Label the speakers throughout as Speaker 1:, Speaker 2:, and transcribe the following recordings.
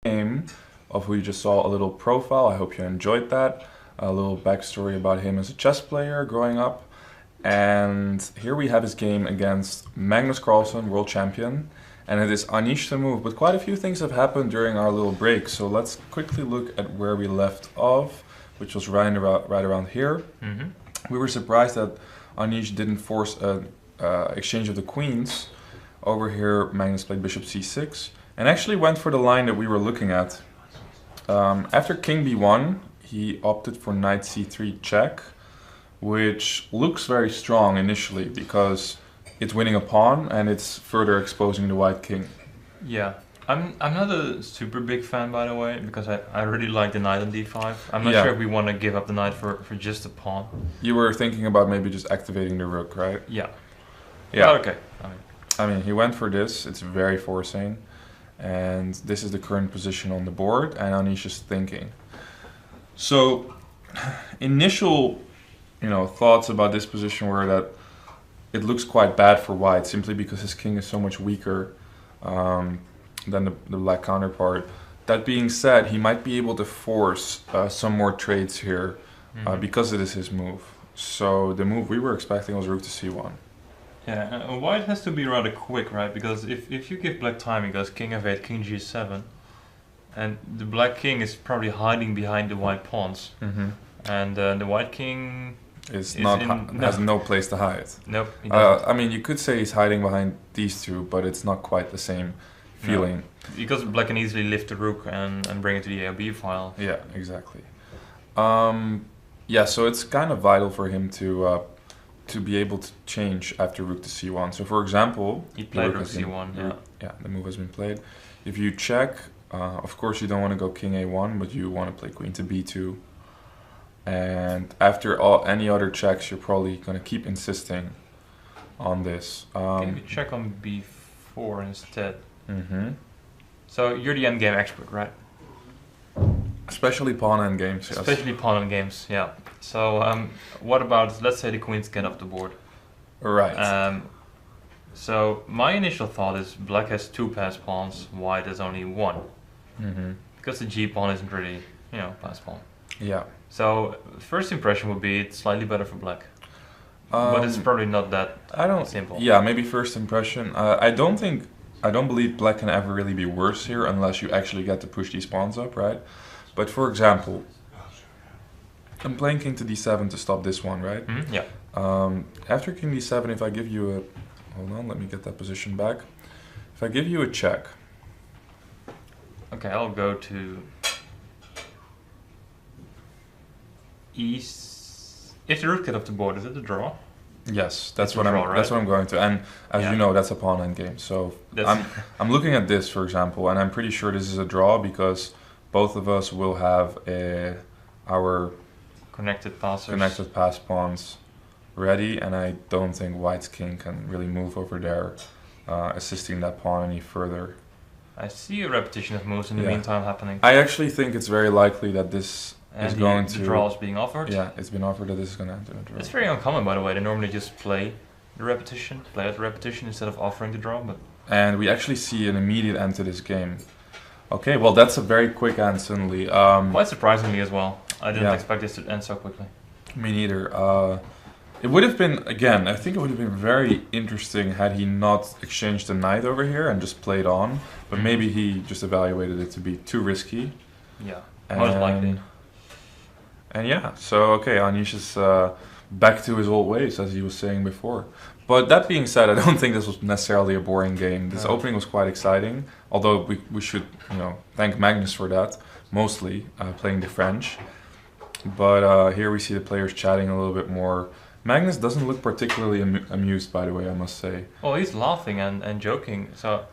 Speaker 1: Game of who you just saw a little profile. I hope you enjoyed that. A little backstory about him as a chess player growing up. And here we have his game against Magnus Carlsen, world champion. And it is Anish to move, but quite a few things have happened during our little break. So let's quickly look at where we left off, which was right around here. We were surprised that Anish didn't force an exchange of the queens. Over here, Magnus played bishop c6. And actually went for the line that we were looking at. After king b1, he opted for knight c3 check, which looks very strong initially because it's winning a pawn and it's further exposing the white king.
Speaker 2: Yeah, I'm not a super big fan, by the way, because I really like the knight on d5. I'm not sure if we want to give up the knight for just a pawn.
Speaker 1: You were thinking about maybe just activating the rook, right?
Speaker 2: Yeah.
Speaker 1: Yeah.
Speaker 2: But okay.
Speaker 1: I mean, he went for this. It's very forcing. And this is the current position on the board, and Anish is thinking. So, initial, thoughts about this position were that it looks quite bad for white, simply because his king is so much weaker than the black counterpart. That being said, he might be able to force some more trades here because it is his move. So the move we were expecting was rook to c1.
Speaker 2: Yeah, white has to be rather quick, right? Because if you give black time, it goes king f8, king g7, and the black king is probably hiding behind the white pawns, and the white king
Speaker 1: has no place to hide.
Speaker 2: Nope. I
Speaker 1: mean, you could say he's hiding behind these two, but it's not quite the same feeling.
Speaker 2: No, because black can easily lift the rook and bring it to the AOB file.
Speaker 1: Yeah, exactly. So it's kind of vital for him to be able to change after rook to c1. So for example,
Speaker 2: he played rook c1,
Speaker 1: yeah, the move has been played. If you check, of course you don't want to go king a1, but you want to play queen to b2. And after any other checks, you're probably going to keep insisting on this.
Speaker 2: Can we check on b4 instead? So you're the endgame expert, right?
Speaker 1: Especially pawn endgames, yes.
Speaker 2: Especially pawn endgames, yeah. So what about, let's say the queens get off the board.
Speaker 1: Right.
Speaker 2: So my initial thought is black has two passed pawns, white has only one. Because the g pawn isn't really, passed pawn.
Speaker 1: Yeah.
Speaker 2: So first impression would be it's slightly better for black. But it's probably not that simple.
Speaker 1: Yeah, maybe first impression. I don't believe black can ever really be worse here unless you actually get to push these pawns up, right? But for example, I'm playing king to d7 to stop this one, right?
Speaker 2: Yeah.
Speaker 1: After king d7, if I give you a... Hold on, let me get that position back. If I give you a check...
Speaker 2: Okay, I'll go to... East... If the rook get off the board, is it a draw?
Speaker 1: Yes, that's what I'm going to. And as you know, that's a pawn endgame. So I'm looking at this, for example, and I'm pretty sure this is a draw because both of us will have our
Speaker 2: connected
Speaker 1: pass pawns ready, and I don't think white's king can really move over there, assisting that pawn any further.
Speaker 2: I see a repetition of moves in the meantime happening.
Speaker 1: I actually think it's very likely that this is going to...
Speaker 2: the draw is being offered?
Speaker 1: Yeah, it's been offered that this is going to enter a draw.
Speaker 2: It's very uncommon, by the way. They normally just play the repetition instead of offering the draw.
Speaker 1: And we actually see an immediate end to this game. Okay, well that's a very quick end suddenly.
Speaker 2: Quite surprisingly as well. I didn't expect this to end so quickly.
Speaker 1: Me neither. It would have been, again, I think it would have been very interesting had he not exchanged the knight over here and just played on. But maybe he just evaluated it to be too risky.
Speaker 2: Yeah, most likely.
Speaker 1: And yeah, so okay, Anish is back to his old ways, as he was saying before. But that being said, I don't think this was necessarily a boring game. This opening was quite exciting, although we should, thank Magnus for that, mostly playing the French. But here we see the players chatting a little bit more. Magnus doesn't look particularly amused, by the way, I must say.
Speaker 2: Well, he's laughing and joking, so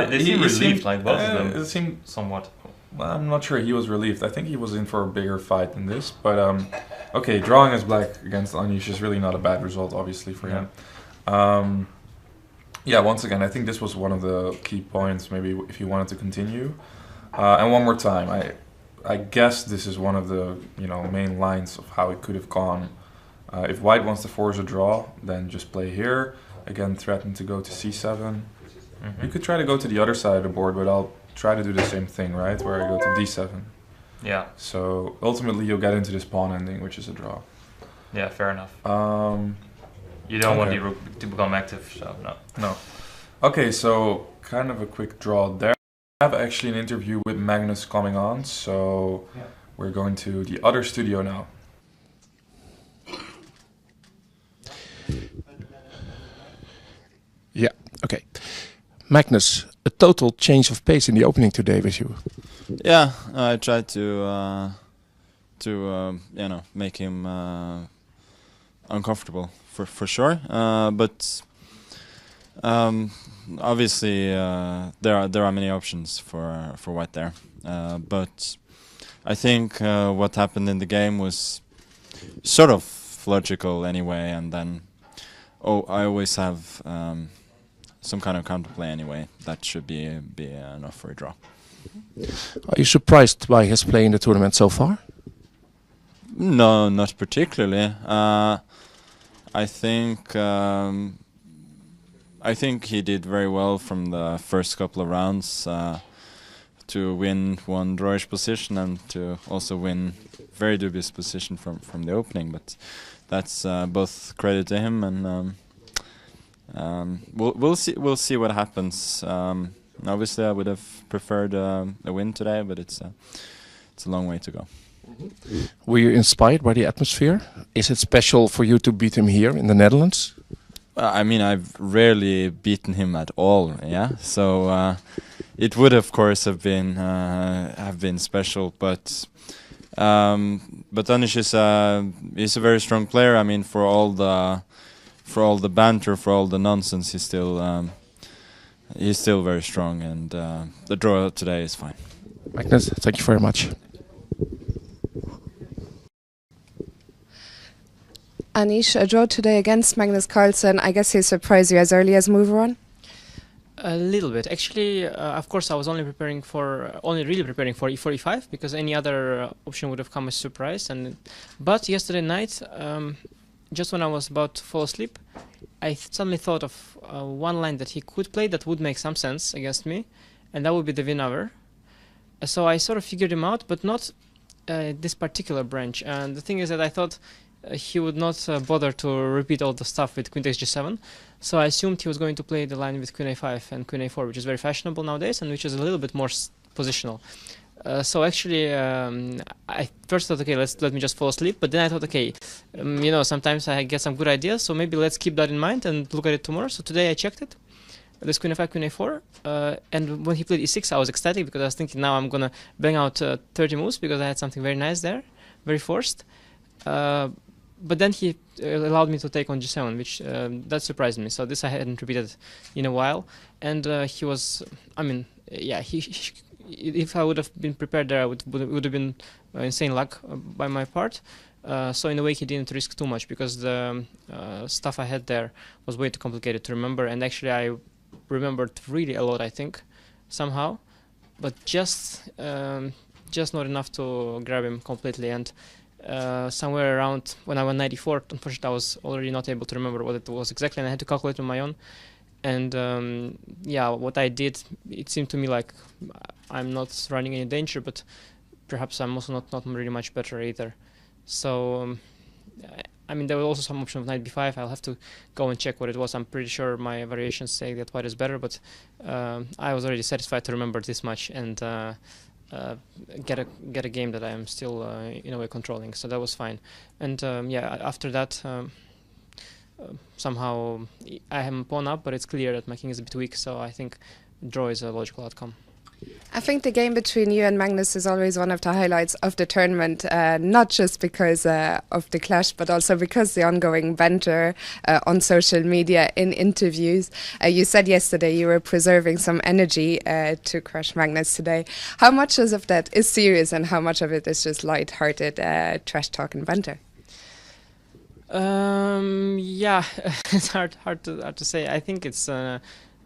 Speaker 2: they seem relieved, like both of them. It seemed somewhat.
Speaker 1: Well, I'm not sure he was relieved. I think he was in for a bigger fight than this. But okay, drawing as black against Anish is really not a bad result, obviously, for him. Once again, I think this was one of the key points, maybe if he wanted to continue. And one more time, I guess this is one of the main lines of how it could have gone. If white wants to force a draw, then just play here. Again, threaten to go to c7. You could try to go to the other side of the board, but I'll try to do the same thing, right? Where I go to d7.
Speaker 2: Yeah.
Speaker 1: So ultimately you'll get into this pawn ending, which is a draw.
Speaker 2: Yeah, fair enough. You
Speaker 1: okay.
Speaker 2: don't want the rook to become active, so no.
Speaker 1: No. Okay, so kind of a quick draw there. I have actually an interview with Magnus coming on, so we're going to the other studio now.
Speaker 3: Yeah, okay. Magnus, a total change of pace in the opening today with you.
Speaker 4: Yeah, I tried to you know, make him uncomfortable for sure. But obviously there are many options for White there. But I think what happened in the game was sort of logical anyway, and then I always have some kind of counterplay anyway. That should be enough for a draw.
Speaker 3: Are you surprised by his play in the tournament so far?
Speaker 4: No, not particularly. I think he did very well from the first couple of rounds to win one drawish position and to also win very dubious position from the opening. But that's both credit to him, and we'll see what happens. Obviously, I would have preferred a win today, but it's a long way to go.
Speaker 3: Were you inspired by the atmosphere? Is it special for you to beat him here in the Netherlands?
Speaker 4: I mean, I've rarely beaten him at all. Yeah, so it would, of course, have been special. But Anish is a very strong player. I mean, for all the banter, for all the nonsense, he's still very strong, and the draw today is fine.
Speaker 3: Magnus, thank you very much.
Speaker 5: Anish, a draw today against Magnus Carlsen. I guess he surprised you as early as mover on?
Speaker 6: A little bit. Actually, of course, I was only really preparing for e4, e5, because any other option would have come as a surprise. But yesterday night, just when I was about to fall asleep, I suddenly thought of one line that he could play that would make some sense against me, and that would be the Wiener. So I sort of figured him out, but not this particular branch. And the thing is that I thought he would not bother to repeat all the stuff with queen takes g7, so I assumed he was going to play the line with queen a5 and queen a4, which is very fashionable nowadays and which is a little bit more positional. So actually, I first thought, okay, let me just fall asleep, but then I thought, okay, you know, sometimes I get some good ideas, so maybe let's keep that in mind and look at it tomorrow. So today I checked it. This queen a5, queen a4, and when he played e6, I was ecstatic because I was thinking now I'm gonna bang out 30 moves because I had something very nice there, very forced. But then he allowed me to take on g7, which that surprised me. So this I hadn't repeated in a while, and he was, I mean, yeah, if I would have been prepared there, would have been insane luck by my part. So in a way, he didn't risk too much because the stuff I had there was way too complicated to remember, and actually I remembered really a lot, I think, somehow, but just not enough to grab him completely. And somewhere around when I went 94, unfortunately I was already not able to remember what it was exactly, and I had to calculate on my own. And yeah, what I did, it seemed to me like I'm not running any danger, but perhaps I'm also not really much better either. So I mean, there was also some option of knight b5. I'll have to go and check what it was. I'm pretty sure my variations say that white is better, but I was already satisfied to remember this much and get a game that I am still in a way controlling. So that was fine. And yeah, after that, somehow I am pawn up, but it's clear that my king is a bit weak. So I think draw is a logical outcome.
Speaker 5: I think the game between you and Magnus is always one of the highlights of the tournament, not just because of the clash, but also because the ongoing banter on social media, in interviews. You said yesterday you were preserving some energy to crush Magnus today. How much of that is serious and how much of it is just light-hearted trash talk and banter?
Speaker 6: Yeah, it's hard to say. I think it's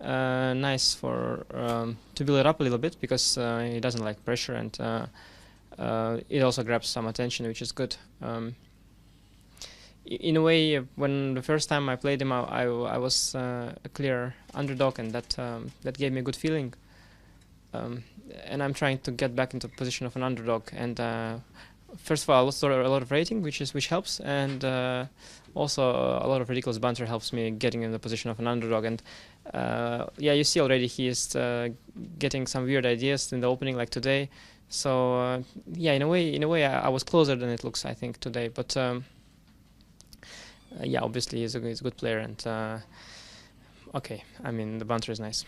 Speaker 6: nice for to build it up a little bit because he doesn't like pressure, and it also grabs some attention, which is good. In a way, when the first time I played him, I was a clear underdog, and that gave me a good feeling. and I'm trying to get back into a position of an underdog. And first of all, I lost a lot of rating, which helps, and also a lot of ridiculous banter helps me getting in the position of an underdog. And yeah, you see already he is getting some weird ideas in the opening, like today. So yeah, in a way, I was closer than it looks, I think, today. But yeah, obviously he's a good player, and okay, I mean the banter is nice.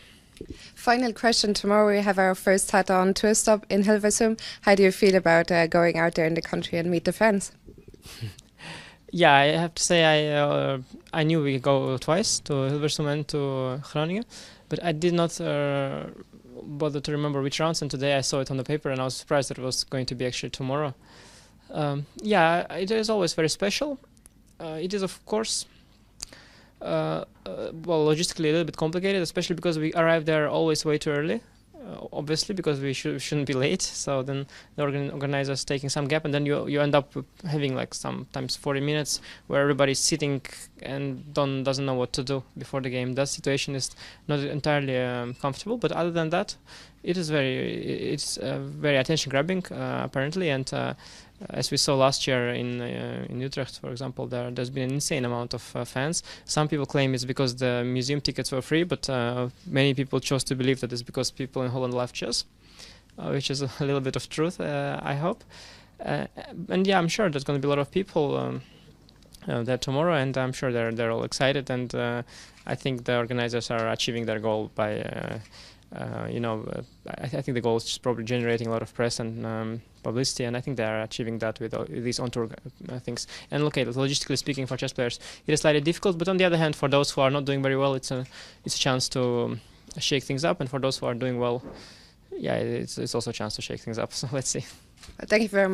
Speaker 5: Final question. Tomorrow we have our first Tata on tour stop in Hilversum. How do you feel about going out there in the country and meet the fans?
Speaker 6: Yeah, I have to say I knew we could go twice, to Hilversum and to Groningen, but I did not bother to remember which rounds, and today I saw it on the paper and I was surprised that it was going to be actually tomorrow. Yeah, it is always very special. It is, of course, well, logistically a little bit complicated, especially because we arrive there always way too early. Obviously, because we shouldn't be late, so then the organizers taking some gap, and then you end up having like sometimes 40 minutes where everybody's sitting and doesn't know what to do before the game. That situation is not entirely comfortable, but other than that, it's very attention grabbing apparently, and as we saw last year in Utrecht, for example, there's been an insane amount of fans. Some people claim it's because the museum tickets were free, but many people chose to believe that it's because people in Holland love chess, which is a little bit of truth, I hope. And yeah, I'm sure there's going to be a lot of people there tomorrow, and I'm sure they're all excited, and I think the organizers are achieving their goal by I think the goal is just probably generating a lot of press and publicity, and I think they are achieving that with these on-tour things. And okay, logistically speaking, for chess players, it is slightly difficult, but on the other hand, for those who are not doing very well, it's a chance to shake things up, and for those who are doing well, yeah, it's also a chance to shake things up. So let's see.
Speaker 5: Thank you very much.